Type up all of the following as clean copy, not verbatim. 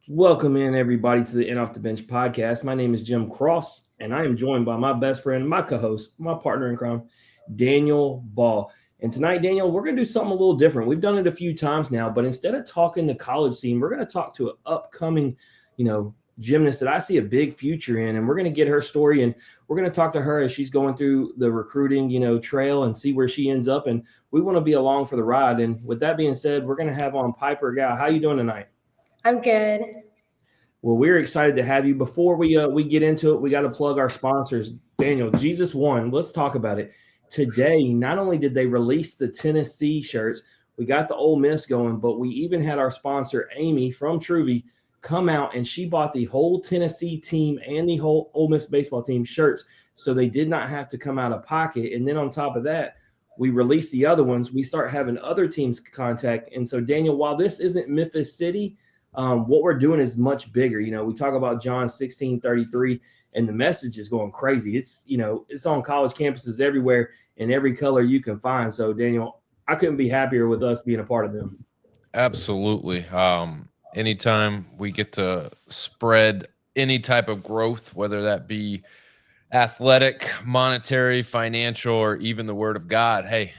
Welcome in, everybody, to the In Off the Bench podcast. My name is Jim Cross, and I am joined by my best friend, my co host, my partner in crime, Daniel Ball. And tonight, Daniel, we're going to do something a little different. We've done it a few times now, but instead of talking the college scene, we're going to talk to an upcoming, gymnast that I see a big future in. And we're going to get her story and we're going to talk to her as she's going through the recruiting, trail and see where she ends up. And we want to be along for the ride. And with that being said, we're going to have on Piper Guy. How you doing tonight? I'm good. Well, we're excited to have you. Before we get into it, we got to plug our sponsors. Daniel, Jesus One. Let's talk about it. Today, not only did they release the Tennessee shirts, we got the Ole Miss going, but we even had our sponsor Amy from Truvy come out and she bought the whole Tennessee team and the whole Ole Miss baseball team shirts, so they did not have to come out of pocket. And then on top of that, we release the other ones. We start having other teams contact. And so, Daniel, while this isn't Memphis City, what we're doing is much bigger. We talk about John 16:33, and the message is going crazy. It's on college campuses everywhere in every color you can find. So, Daniel, I couldn't be happier with us being a part of them. Absolutely. Anytime we get to spread any type of growth, whether that be athletic, monetary, financial, or even the word of God, hey,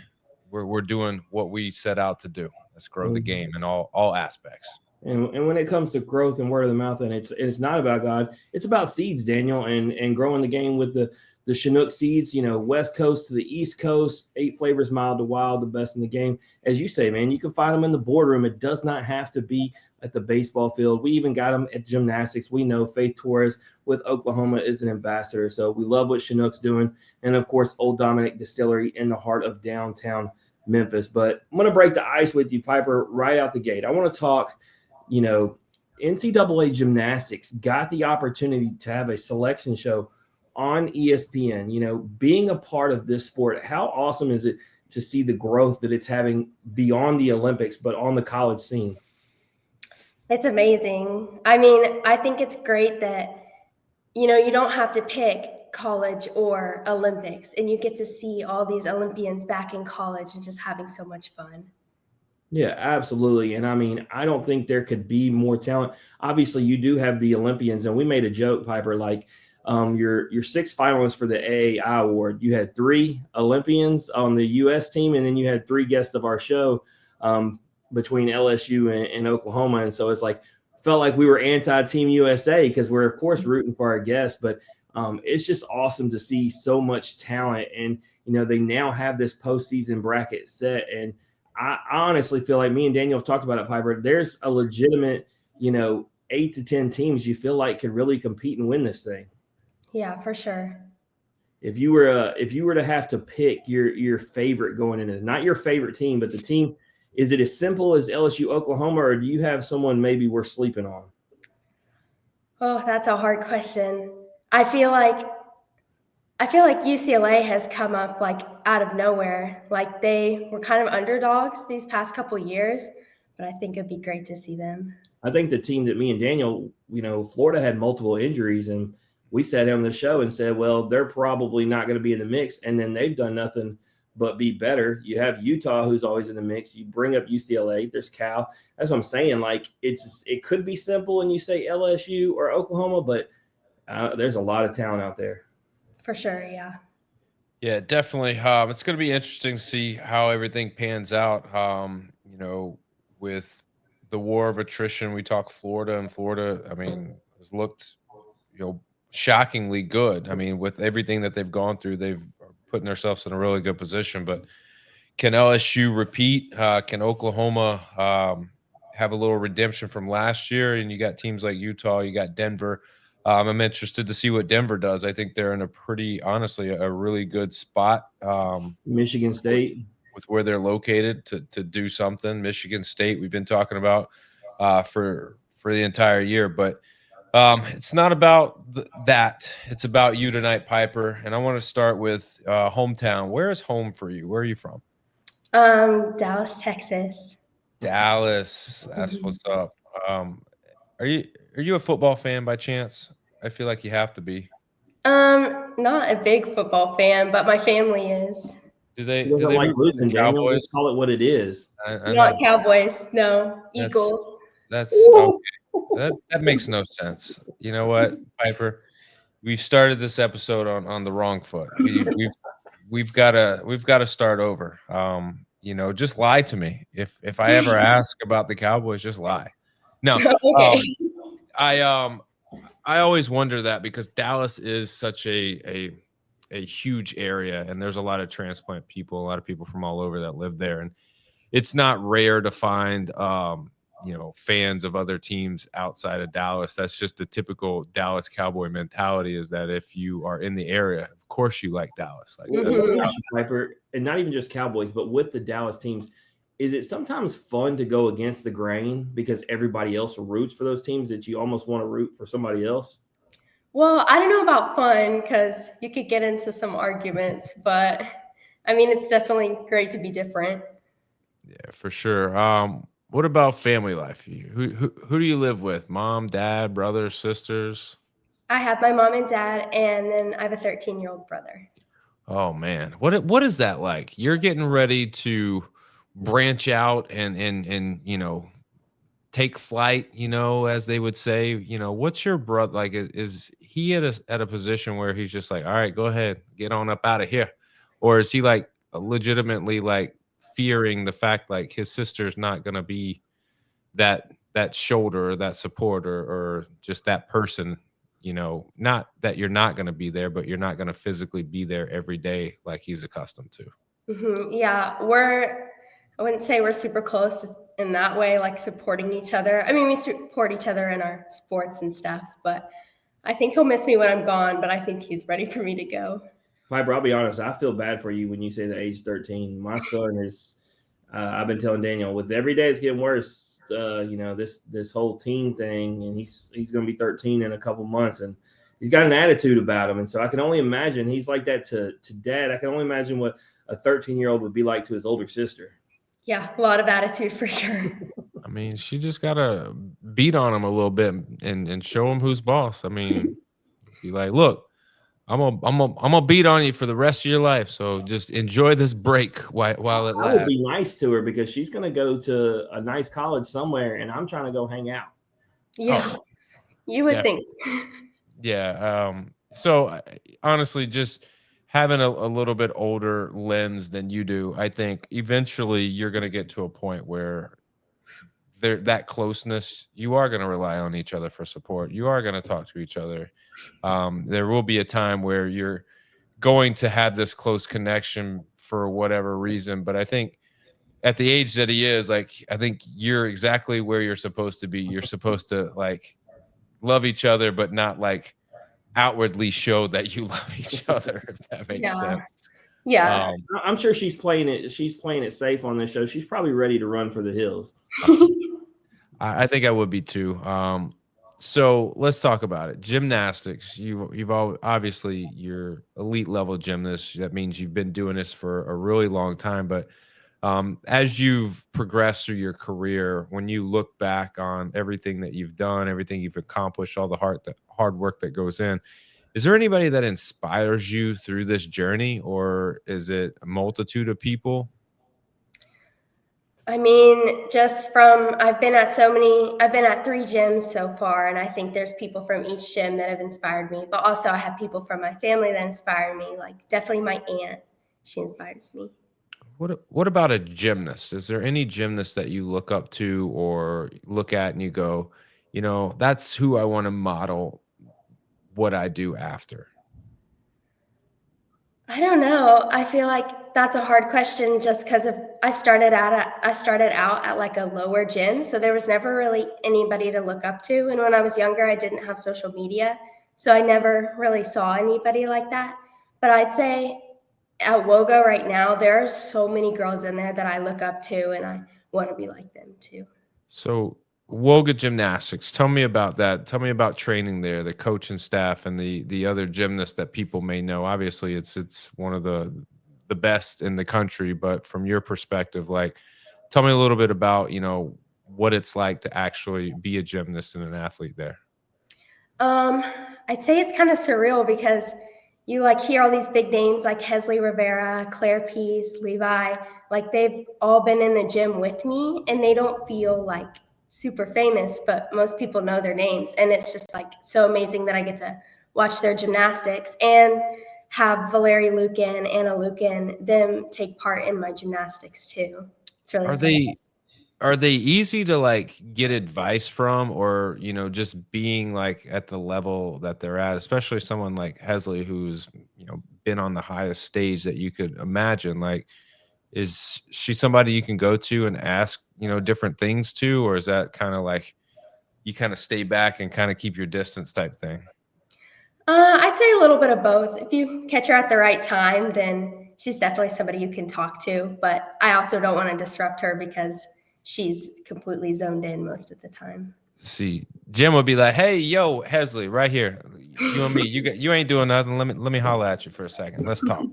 we're doing what we set out to do. Let's grow the game in all aspects. And when it comes to growth and word of the mouth, and it's not about God, it's about seeds, Daniel, and growing the game with the Chinook seeds, West Coast to the East Coast, 8 flavors mild to wild, the best in the game. As you say, man, you can find them in the boardroom. It does not have to be at the baseball field. We even got them at gymnastics. We know Faith Torres with Oklahoma is an ambassador. So we love what Chinook's doing. And of course, Old Dominic Distillery in the heart of downtown Memphis. But I'm going to break the ice with you, Piper, right out the gate. I want to talk NCAA gymnastics got the opportunity to have a selection show on ESPN. Being a part of this sport, how awesome is it to see the growth that it's having beyond the Olympics, but on the college scene? It's amazing. I mean, I think it's great that, you don't have to pick college or Olympics, and you get to see all these Olympians back in college and just having so much fun. Yeah, absolutely. And I mean, I don't think there could be more talent. Obviously, you do have the Olympians, and we made a joke, Piper, like your 6 finalists for the AAI award. You had 3 Olympians on the U.S. team, and then you had 3 guests of our show between LSU and Oklahoma. And so it's like felt like we were anti-Team USA because we're of course rooting for our guests, but it's just awesome to see so much talent, and they now have this postseason bracket set. And I honestly feel like me and Daniel have talked about it, Piper. There's a legitimate, 8 to 10 teams you feel like could really compete and win this thing. Yeah, for sure. If you were to have to pick your favorite going into it, not your favorite team, but the team, is it as simple as LSU Oklahoma, or do you have someone maybe we're sleeping on? Oh, that's a hard question. I feel like UCLA has come up like out of nowhere. Like they were kind of underdogs these past couple of years, but I think it'd be great to see them. I think the team that me and Daniel, Florida had multiple injuries, and we sat on the show and said, well, they're probably not going to be in the mix. And then they've done nothing but be better. You have Utah, who's always in the mix. You bring up UCLA. There's Cal. That's what I'm saying. Like it could be simple, and you say LSU or Oklahoma, but there's a lot of talent out there. For sure, yeah. Yeah, definitely. It's going to be interesting to see how everything pans out. With the war of attrition, we talk Florida, and Florida, I mean, has looked, shockingly good. I mean, with everything that they've gone through, they've putting themselves in a really good position. But can LSU repeat? Can Oklahoma have a little redemption from last year? And you got teams like Utah, you got Denver. I'm interested to see what Denver does. I think they're in honestly, a really good spot. Michigan State. With where they're located to do something. Michigan State, we've been talking about for the entire year. But it's not about that. It's about you tonight, Piper. And I want to start with hometown. Where is home for you? Where are you from? Dallas, Texas. Dallas. That's what's up. Are you a football fan by chance? I feel like you have to be. Not a big football fan, but my family is. Do they like losing, Daniel? Just call it what it is. Not Cowboys, no. Eagles. That's okay. That makes no sense. You know what, Piper? We've started this episode on the wrong foot. We've gotta start over. Just lie to me. If I ever ask about the Cowboys, just lie. No, Okay. I I always wonder that because Dallas is such a huge area, and there's a lot of transplant people, a lot of people from all over that live there, and it's not rare to find fans of other teams outside of Dallas. That's just the typical Dallas Cowboy mentality, is that if you are in the area, of course you like Dallas. Like Well, that's let me ask you, Piper, and not even just Cowboys, but with the Dallas teams, is it sometimes fun to go against the grain because everybody else roots for those teams that you almost want to root for somebody else? Well, I don't know about fun because you could get into some arguments, but I mean, it's definitely great to be different. yeah, for sure. What about family life? Who do you live with? Mom, dad, brothers, sisters? I have my mom and dad, and then I have a 13-year-old brother. Oh man, what is that like? You're getting ready to branch out and take flight, as they would say. What's your brother like? Is he at a position where he's just like, all right, go ahead, get on up out of here, or is he like legitimately like fearing the fact like his sister's not gonna be that shoulder or that support or just that person? Not that you're not going to be there, but you're not going to physically be there every day like he's accustomed to. Yeah, I wouldn't say we're super close in that way, like supporting each other. I mean, we support each other in our sports and stuff, but I think he'll miss me when I'm gone, but I think he's ready for me to go. Piper, I'll be honest, I feel bad for you when you say the age 13. My son is, I've been telling Daniel, with every day it's getting worse. This whole teen thing, and he's going to be 13 in a couple months, and he's got an attitude about him. And so I can only imagine he's like that to dad. I can only imagine what a 13-year-old would be like to his older sister. Yeah, a lot of attitude for sure. I mean, she just gotta beat on him a little bit and show him who's boss. I mean, be like, look, I'm gonna beat on you for the rest of your life. So just enjoy this break while it I would be lasts. nice to her because she's going to go to a nice college somewhere, and I'm trying to go hang out. Yeah, Oh, you would think. yeah. So honestly, just having a little bit older lens than you do, I think eventually you're going to get to a point where that closeness, you are going to rely on each other for support. You are going to talk to each other. There will be a time where you're going to have this close connection for whatever reason. But I think at the age that he is, like, I think you're exactly where you're supposed to be. You're supposed to like love each other, but not like outwardly show that you love each other, if that makes Yeah. sense. Yeah. I'm sure she's playing it. She's playing it safe on this show. She's probably ready to run for the hills. I think I would be too. So let's talk about it. Gymnastics. You've obviously you're elite level gymnast. That means you've been doing this for a really long time. But as you've progressed through your career, when you look back on everything that you've done, everything you've accomplished, all the hard work that goes in, is there anybody that inspires you through this journey, or is it a multitude of people? I mean, I've been at 3 gyms so far, and I think there's people from each gym that have inspired me, but also I have people from my family that inspire me, like definitely my aunt. She inspires me. What about a gymnast? Is there any gymnast that you look up to or look at and you go, that's who I want to model what I do after? I don't know. I feel like that's a hard question just because I started out at like a lower gym, so there was never really anybody to look up to. And when I was younger, I didn't have social media, so I never really saw anybody like that. But I'd say at WOGA right now, there are so many girls in there that I look up to, and I want to be like them too. So, WOGA Gymnastics, tell me about that. Tell me about training there, the coach and staff, and the other gymnasts that people may know. Obviously, it's one of the best in the country, but from your perspective, like, tell me a little bit about what it's like to actually be a gymnast and an athlete there. Um, I'd say it's kind of surreal because you like hear all these big names like Hesley Rivera, Claire Peace, Levi, like they've all been in the gym with me and they don't feel like super famous, but most people know their names. And it's just like so amazing that I get to watch their gymnastics and have Valerie Lucan, Anna Lucan, them take part in my gymnastics too. It's really special. Are they easy to like get advice from, or just being like at the level that they're at, especially someone like Hesley who's been on the highest stage that you could imagine? Like, is she somebody you can go to and ask different things to, or is that kind of like you kind of stay back and kind of keep your distance type thing? I'd say a little bit of both. If you catch her at the right time, then she's definitely somebody you can talk to. But I also don't want to disrupt her because she's completely zoned in most of the time. See, Jim would be like, "Hey, yo, Hesley, right here, you and me. You ain't doing nothing. Let me holler at you for a second. Let's talk."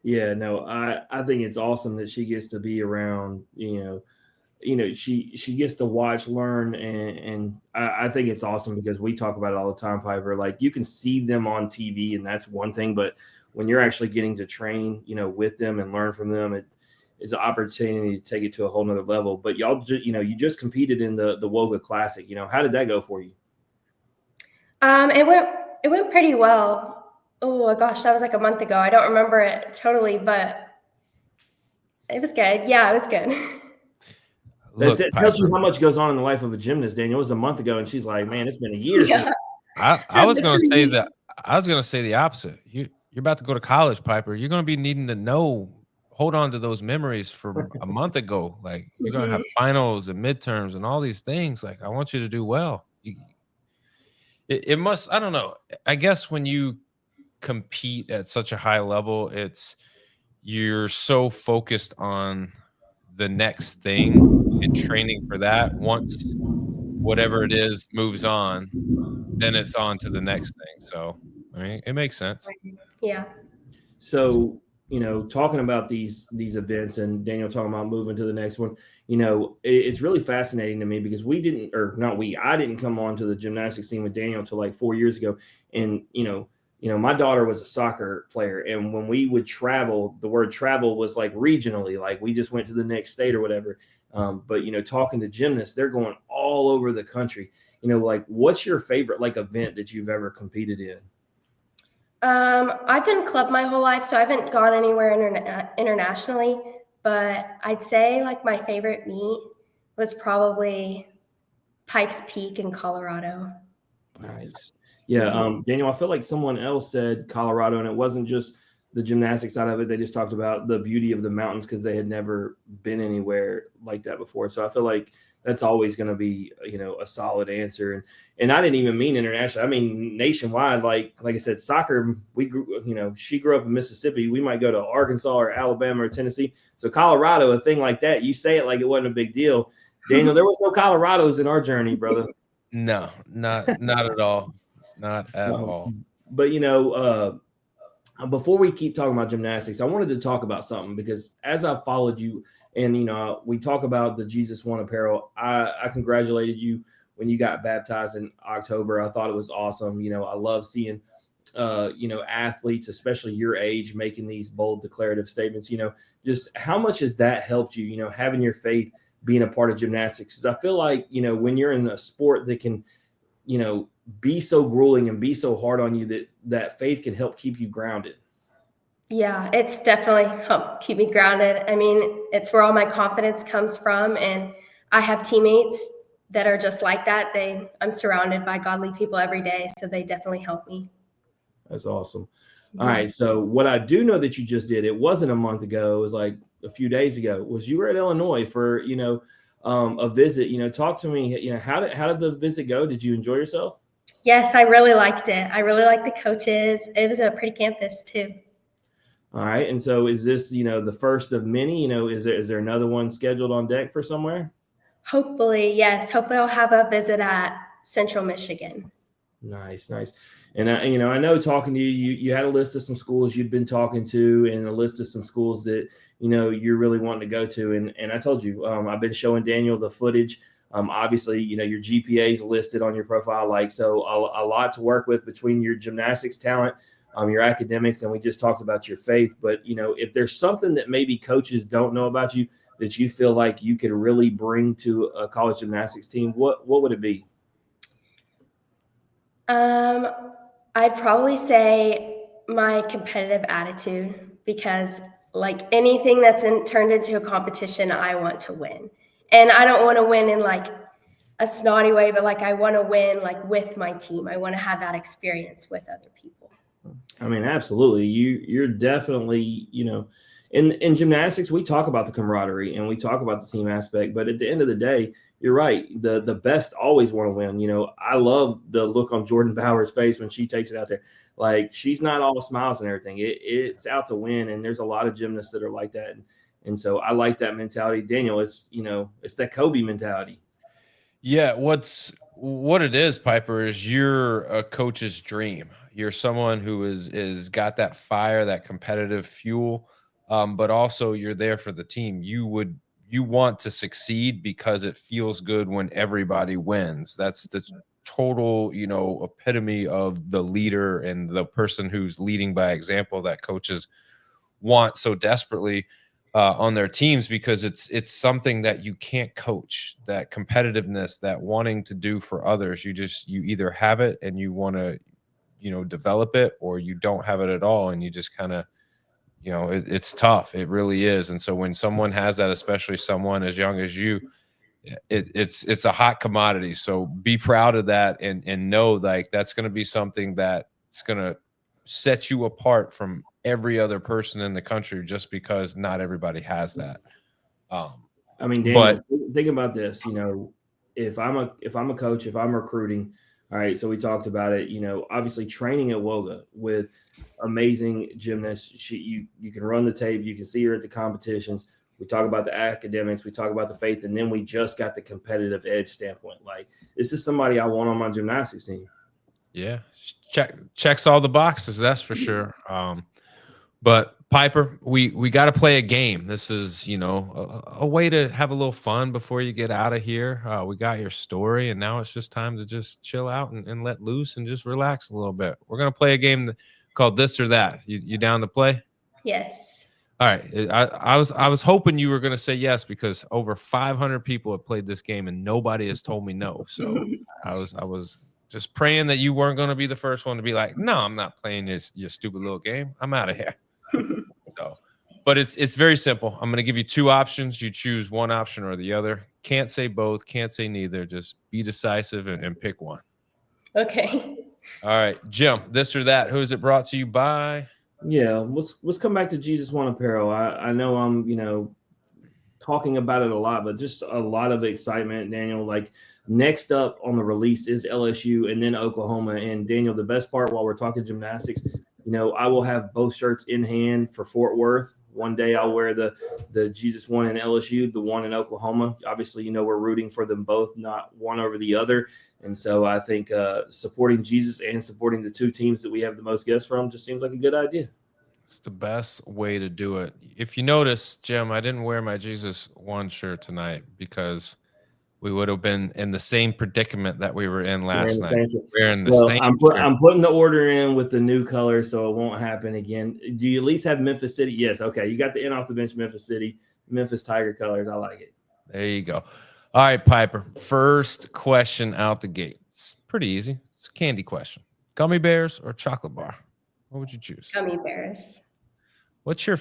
Yeah, no, I think it's awesome that she gets to be around, she gets to watch, learn, and I think it's awesome because we talk about it all the time, Piper. Like, you can see them on TV and that's one thing, but when you're actually getting to train, with them and learn from them, it's an opportunity to take it to a whole nother level. But y'all just, you just competed in the WOGA Classic. How did that go for you? It went pretty well. Oh gosh, that was like a month ago. I don't remember it totally, but it was good. Yeah, it was good. Look, That tells you how much goes on in the life of a gymnast, Daniel. It was a month ago, and she's like, "Man, it's been a year." Yeah. I was gonna say that. I was gonna say the opposite. You're about to go to college, Piper. You're gonna be needing to hold on to those memories from a month ago. Like, you're gonna have finals and midterms and all these things. Like, I want you to do well. It must. I don't know. I guess when you compete at such a high level, you're so focused on the next thing and training for that. Once whatever it is moves on, then it's on to the next thing. So, I mean, it makes sense. Yeah. So, talking about these events and Daniel talking about moving to the next one, it's really fascinating to me because I didn't come on to the gymnastics scene with Daniel until like 4 years ago. And, my daughter was a soccer player. And when we would travel, the word travel was like regionally, like we just went to the next state or whatever. But, talking to gymnasts, they're going all over the country. Like, what's your favorite like event that you've ever competed in? I've done club my whole life, so I haven't gone anywhere internationally, but I'd say like my favorite meet was probably Pikes Peak in Colorado. Nice. Yeah, Daniel, I feel like someone else said Colorado, and it wasn't just the gymnastics side of it. They just talked about the beauty of the mountains because they had never been anywhere like that before. So I feel like that's always going to be, a solid answer. And I didn't even mean international. I mean nationwide. Like I said, soccer. We grew. She grew up in Mississippi. We might go to Arkansas or Alabama or Tennessee. So Colorado, a thing like that, you say it like it wasn't a big deal. Daniel, there was no Colorados in our journey, brother. No, not at all. Not at all. But before we keep talking about gymnastics, I wanted to talk about something because as I followed you and we talk about the Jesus One apparel, I congratulated you when you got baptized in October. I thought it was awesome. I love seeing athletes, especially your age, making these bold declarative statements. Just how much has that helped you, having your faith being a part of gymnastics? Because I feel like, when you're in a sport that can, be so grueling and be so hard on you, that faith can help keep you grounded. Yeah, it's definitely helped keep me grounded. I mean, it's where all my confidence comes from. And I have teammates that are just like that. I'm surrounded by godly people every day. So they definitely help me. That's awesome. All right. So what I do know that you just did, it wasn't a month ago, it was like a few days ago, was you were at Illinois for, a visit. Talk to me, how did the visit go? Did you enjoy yourself? Yes, I really liked it. I really liked the coaches. It was a pretty campus too. All right. And so is this, the first of many, is there another one scheduled on deck for somewhere? Hopefully, yes. Hopefully I'll have a visit at Central Michigan. Nice. And I know talking to you had a list of some schools you'd been talking to and a list of some schools that, you're really wanting to go to. And I told you, I've been showing Daniel the footage. Obviously, your GPA is listed on your profile. So a lot to work with between your gymnastics talent, your academics, and we just talked about your faith. But, if there's something that maybe coaches don't know about you that you feel like you could really bring to a college gymnastics team, what would it be? I'd probably say my competitive attitude, because like anything that's turned into a competition, I want to win. And I don't want to win in like a snotty way, but like I want to win like with my team. I want to have that experience with other people. I mean, absolutely. You're definitely, in gymnastics, we talk about the camaraderie and we talk about the team aspect, but at the end of the day, you're right. The best always want to win. I love the look on Jordan Bauer's face when she takes it out there. Like, she's not all smiles and everything. It's out to win. And there's a lot of gymnasts that are like that. And so I like that mentality. Daniel, it's that Kobe mentality. Yeah, what it is, Piper, is you're a coach's dream. You're someone who is got that fire, that competitive fuel, but also you're there for the team. You want to succeed because it feels good when everybody wins. That's the total, epitome of the leader and the person who's leading by example that coaches want so desperately on their teams, because it's something that you can't coach, that competitiveness, that wanting to do for others. You either have it and you want to, develop it, or you don't have it at all. And you just kind of, it's tough. It really is. And so when someone has that, especially someone as young as you, it's a hot commodity. So be proud of that and know like that's going to be something that's going to set you apart from every other person in the country, just because not everybody has that. I mean, Daniel, think about this. If I'm a coach, if I'm recruiting, all right. So we talked about it. Obviously training at WOGA with amazing gymnasts. You can run the tape. You can see her at the competitions. We talk about the academics. We talk about the faith, and then we just got the competitive edge standpoint. Like, this is somebody I want on my gymnastics team. Yeah, checks all the boxes. That's for sure. But Piper, we got to play a game. This is, a way to have a little fun before you get out of here. We got your story, and now it's just time to just chill out and let loose and just relax a little bit. We're gonna play a game called This or That. You down to play? Yes. All right. I was hoping you were gonna say yes, because over 500 people have played this game and nobody has told me no. So I was just praying that you weren't going to be the first one to be like, no, I'm not playing your stupid little game. I'm out of here. So, but it's very simple. I'm going to give you two options. You choose one option or the other. Can't say both. Can't say neither. Just be decisive and pick one. Okay. All right, Jim. This or that. Who is it brought to you by? Yeah, let's come back to Jesus One Apparel. I know I'm talking about it a lot, but just a lot of excitement, Daniel. Like, next up on the release is LSU and then Oklahoma. And Daniel, the best part while we're talking gymnastics, I will have both shirts in hand for Fort Worth. One day I'll wear the Jesus One in LSU, the one in Oklahoma. Obviously, we're rooting for them both, not one over the other. And so I think supporting Jesus and supporting the two teams that we have the most guests from just seems like a good idea. It's the best way to do it. If you notice, Jim, I didn't wear my Jesus One shirt tonight because we would have been in the same predicament that we were in last night. Wearing the same shirt. I'm putting the order in with the new color, so it won't happen again. Do you at least have Memphis City? Yes. Okay. You got the in off the bench Memphis City, Memphis Tiger colors. I like it. There you go. All right, Piper. First question out the gate. It's pretty easy. It's a candy question. Gummy bears or chocolate bar? What would you choose? Gummy bears. What's your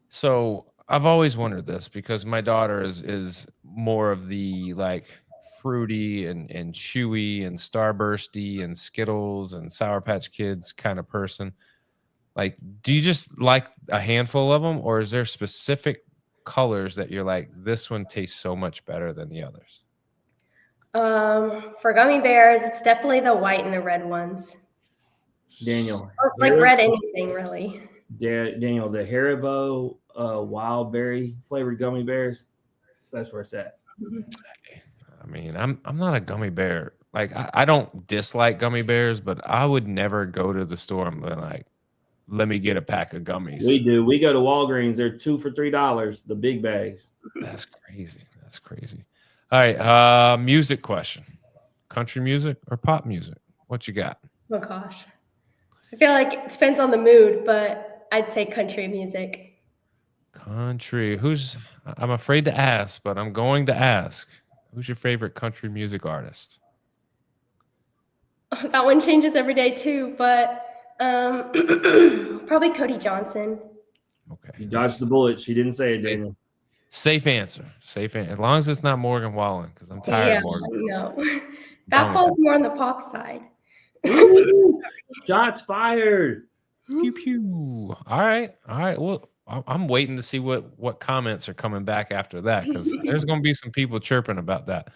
so I've always wondered this, because my daughter is more of the like fruity and chewy and starbursty and Skittles and Sour Patch Kids kind of person. Like, do you just like a handful of them, or is there specific colors that you're like, this one tastes so much better than the others? For gummy bears, it's definitely the white and the red ones. Daniel, like red anything really. Daniel, the Haribo wild berry flavored gummy bears, that's where it's at. I mean, I'm not a gummy bear. Like, I don't dislike gummy bears, but I would never go to the store and be like, let me get a pack of gummies. We do. We go to Walgreens. They're 2 for $3, the big bags. That's crazy. That's crazy. All right. Music question. Country music or pop music? What you got? Oh gosh. I feel like it depends on the mood, but I'd say country music. Country. I'm afraid to ask, but I'm going to ask. Who's your favorite country music artist? That one changes every day too, but probably Cody Johnson. Okay. You dodged the bullet. She didn't say it, Daniel. Safe answer. As long as it's not Morgan Wallen, because I'm tired of Morgan. No. Done That with falls more on the pop side. Ooh, shots fired. Pew pew. All right. Well, I'm waiting to see what comments are coming back after that, because there's going to be some people chirping about that.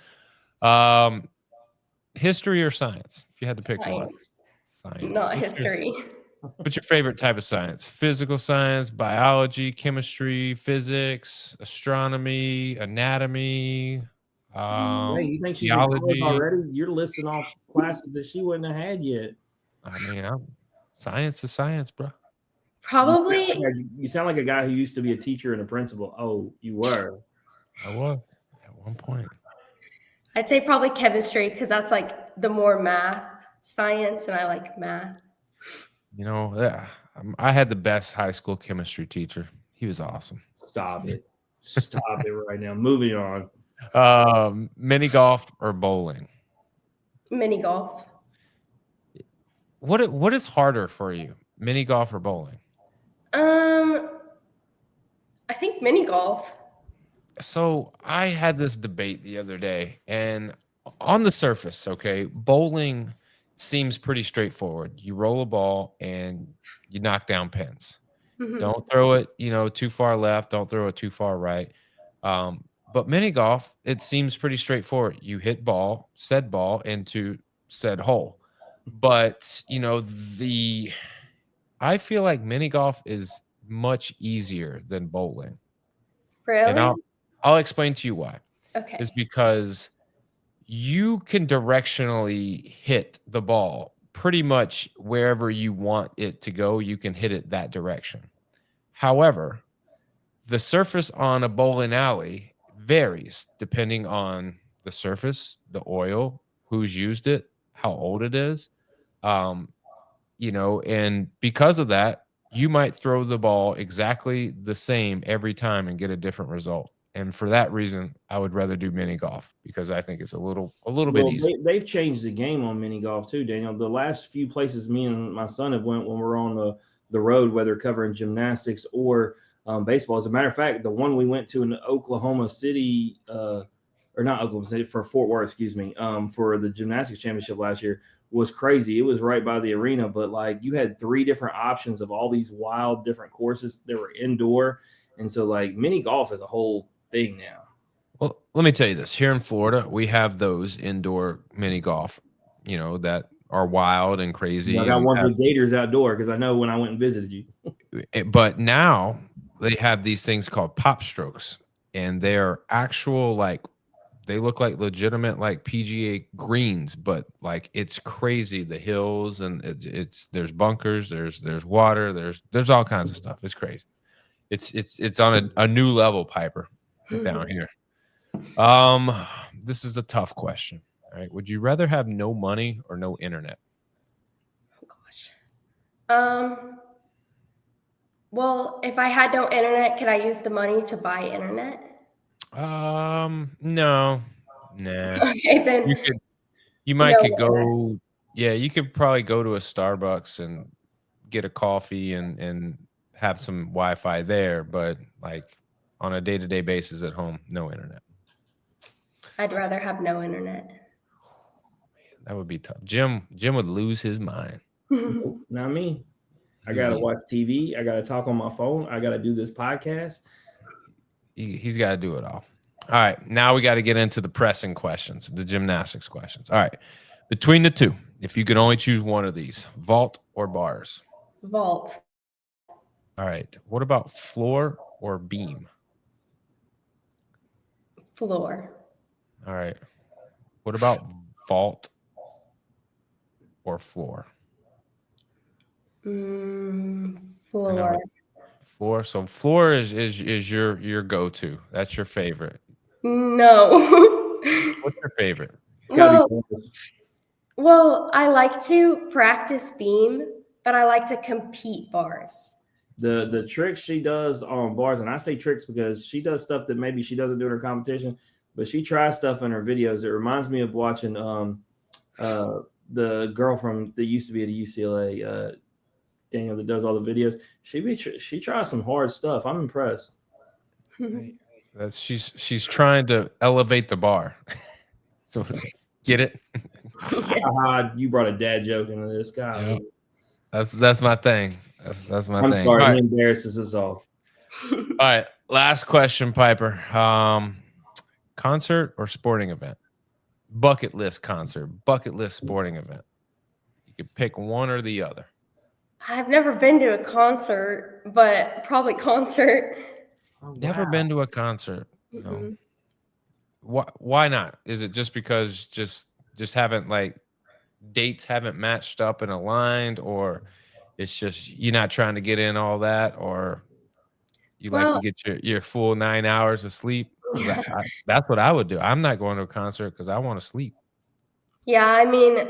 History or science? If you had to pick one. Science. Not history. What's your favorite type of science? Physical science, biology, chemistry, physics, astronomy, anatomy, Hey, you think she's in college geology. already? You're listing off classes that she wouldn't have had yet. I mean, science is science, bro. Probably. You sound like a guy who used to be a teacher and a principal. Oh, you were. I was at one point. I'd say probably chemistry, because that's like the more math science, and I like math. You know, yeah, I had the best high school chemistry teacher. He was awesome. Stop it. Stop it right now. Moving on. Mini golf or bowling? Mini golf. What is harder for you, mini golf or bowling? I think mini golf. So I had this debate the other day, and on the surface, okay, bowling seems pretty straightforward. You roll a ball and you knock down pins. Mhm. Don't throw it, too far left. Don't throw it too far right. But mini golf, it seems pretty straightforward. You hit said ball into said hole. But I feel like mini golf is much easier than bowling. And Really? I'll explain to you why. Okay. It's because you can directionally hit the ball pretty much wherever you want it to go. You can hit it that direction. However, the surface on a bowling alley varies depending on the surface, the oil, who's used it, how old it is. And because of that, you might throw the ball exactly the same every time and get a different result. And for that reason, I would rather do mini golf, because I think it's a little bit easier. They've changed the game on mini golf too, Daniel. The last few places me and my son have went when we're on the road, whether covering gymnastics or baseball. As a matter of fact, the one we went to in Oklahoma City, or not Oklahoma City, for Fort Worth, excuse me, for the gymnastics championship last year was crazy. It was right by the arena, but like you had 3 different options of all these wild different courses that were indoor. And so like mini golf is a whole thing now. Well, let me tell you this. Here in Florida, we have those indoor mini golf, that are wild and crazy. I got ones with gators outdoor, because I know when I went and visited you. But now they have these things called pop strokes, and they're actual, like, they look like legitimate like PGA greens, but like it's crazy. The hills, and there's bunkers, there's water, there's all kinds of stuff. It's crazy. It's on a new level, Piper, down here. This is a tough question. All right. Would you rather have no money or no internet? Oh gosh. Well, if I had no internet, could I use the money to buy internet? No. Nah. Okay, then You might could internet. go. Yeah, you could probably go to a Starbucks and get a coffee and have some Wi-Fi there, but like on a day-to-day basis at home, no internet. I'd rather have no internet. That would be tough. Jim would lose his mind. Not me. I gotta watch TV. I gotta talk on my phone. I gotta do this podcast. He's got to do it all. All right, now we got to get into the pressing questions, the gymnastics questions. All right, between the two, if you could only choose one of these, vault or bars? Vault. All right, what about floor or beam? Floor. All right, what about vault or floor? Floor. Floor. So floor is your go-to. That's your favorite. No. What's your favorite? It's gotta be. Well, I like to practice beam, but I like to compete bars. The tricks she does on bars, and I say tricks because she does stuff that maybe she doesn't do in her competition, but she tries stuff in her videos. It reminds me of watching the girl that used to be at UCLA, Daniel, that does all the videos. She tries some hard stuff. I'm impressed. That's she's trying to elevate the bar. So get it? You brought a dad joke into this guy. Yep. That's my thing. That's my I'm thing. sorry, All he right. embarrasses us all. All right. Last question, Piper. Concert or sporting event? Bucket list concert, bucket list sporting event. You could pick one or the other. I've never been to a concert, but probably concert. Oh, Never wow. been to a concert. Mm-hmm. No. Why not? Is it just because just haven't like dates haven't matched up and aligned, or it's just you're not trying to get in all that, or you like to get your full 9 hours of sleep? That's what I would do. I'm not going to a concert because I want to sleep. Yeah, I mean,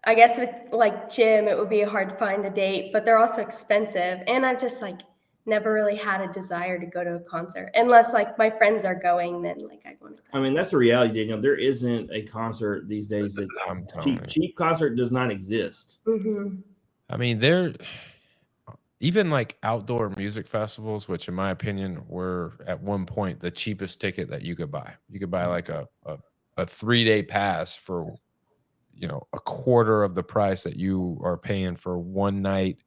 I guess with like gym, it would be hard to find a date, but they're also expensive. And I've just like never really had a desire to go to a concert unless like my friends are going, then like I'd want to go. I mean, that's the reality, Daniel. There isn't a concert these days that's I'm telling you. cheap. Concert does not exist. Mm-hmm. I mean, they're even like outdoor music festivals, which in my opinion were at one point the cheapest ticket that you could buy. You could buy like a 3-day pass for, a quarter of the price that you are paying for one night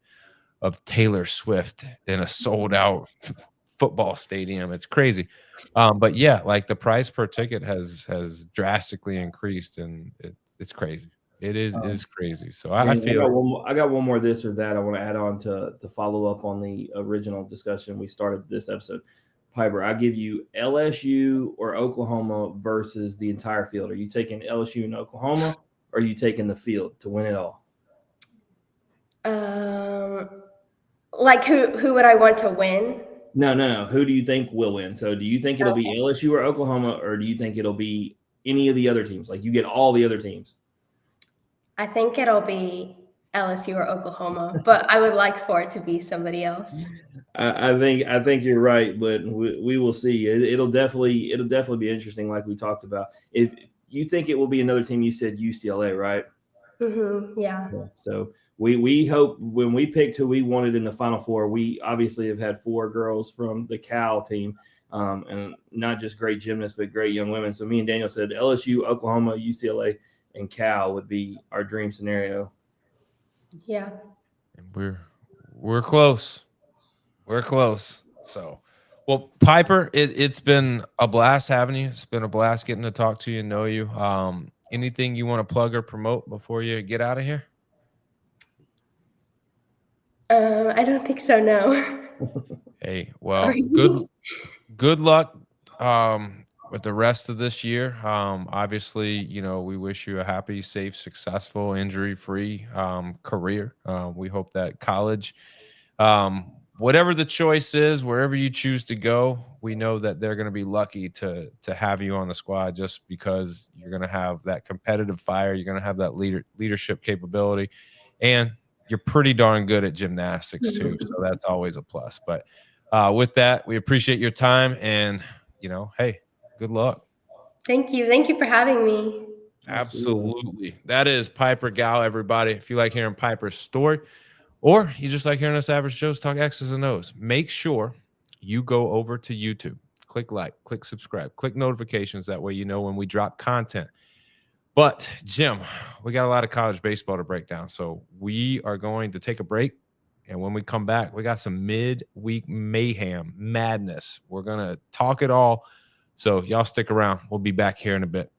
of Taylor Swift in a sold out football stadium. It's crazy. But yeah, like the price per ticket has drastically increased, and it's crazy. It is crazy. So I feel I got one more this or that I want to add on to follow up on the original discussion we started this episode. Piper, I give you LSU or Oklahoma versus the entire field. Are you taking LSU and Oklahoma, or are you taking the field to win it all? Like who would I want to win? No. Who do you think will win? So do you think it'll be LSU or Oklahoma, or do you think it'll be any of the other teams? Like you get all the other teams? I think it'll be LSU or Oklahoma, but I would like for it to be somebody else. I think you're right, but we will see. It'll definitely be interesting, like we talked about. If you think it will be another team, you said UCLA, right? Mm-hmm. Yeah. So we hope when we picked who we wanted in the Final Four, we obviously have had 4 girls from the Cal team, and not just great gymnasts, but great young women. So me and Daniel said LSU, Oklahoma, UCLA, and Cal would be our dream scenario. Yeah. And we're close. We're close. So, well, Piper, it's been a blast having you. It's been a blast getting to talk to you and know you. Anything you want to plug or promote before you get out of here? I don't think so. No. Hey, well, good luck with the rest of this year. Obviously, we wish you a happy, safe, successful, injury-free career. We hope that college, whatever the choice is, wherever you choose to go, we know that they're going to be lucky to have you on the squad, just because you're going to have that competitive fire. You're going to have that leadership capability, and you're pretty darn good at gymnastics too. So that's always a plus. But with that, we appreciate your time, and hey, good luck. Thank you. Thank you for having me. Absolutely. That is Piper Gow, everybody. If you like hearing Piper's story, or you just like hearing us average Joes talk X's and O's, make sure you go over to YouTube, click like, click subscribe, click notifications. That way you know when we drop content. But Jim, we got a lot of college baseball to break down, so we are going to take a break. And when we come back, we got some midweek mayhem, madness. We're going to talk it all. So y'all stick around. We'll be back here in a bit.